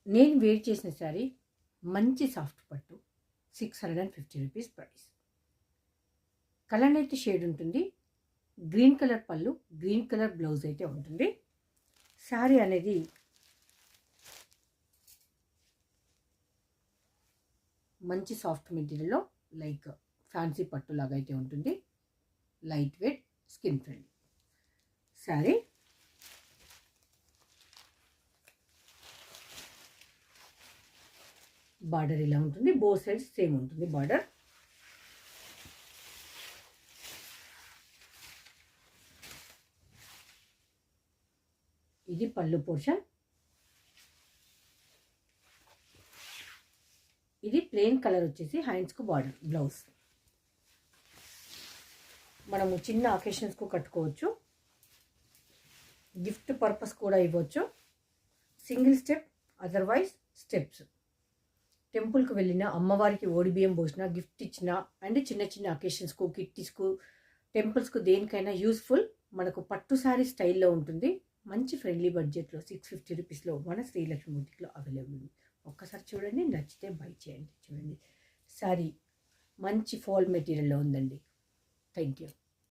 నేను వేర్ చేసిన శారీ మంచి సాఫ్ట్ పట్టు, 650 రూపీస్ ప్రైస్. కలర్ అయితే షేడ్ ఉంటుంది, గ్రీన్ కలర్ పళ్ళు, గ్రీన్ కలర్ బ్లౌజ్ అయితే ఉంటుంది. శారీ అనేది మంచి సాఫ్ట్ మెటీరియల్లో లైక్ ఫ్యాన్సీ పట్టు లాగా అయితే ఉంటుంది. Light weight, skin friendly sari. Border ఇలా ఉంటుంది, బోత్ సైడ్స్ సేమ్ ఉంటుంది బార్డర్. ఇది పళ్ళు పోర్షన్. ఇది ప్లెయిన్ కలర్ వచ్చేసి హ్యాండ్స్కు బార్డర్ బ్లౌజ్. మనము చిన్న అకేషన్స్కు కట్టుకోవచ్చు, గిఫ్ట్ పర్పస్ కూడా ఇవ్వచ్చు. Single step, otherwise steps. టెంపుల్కి వెళ్ళిన, అమ్మవారికి ఓడిబియ్యం పోసిన, గిఫ్ట్ ఇచ్చిన అండ్ చిన్న చిన్న అకేషన్స్కు, కిట్టీస్కు, టెంపుల్స్కు దేనికైనా యూస్ఫుల్. మనకు పట్టు శారీ స్టైల్లో ఉంటుంది. మంచి ఫ్రెండ్లీ బడ్జెట్లో 650 రూపీస్లో మన శ్రీలక్ష్మి బుటిక్లో అవైలబుల్ ఉంది. ఒక్కసారి చూడండి, నచ్చితే బై చేయండి. చూడండి శారీ మంచి ఫాల్ మెటీరియల్లో ఉందండి. Thank you.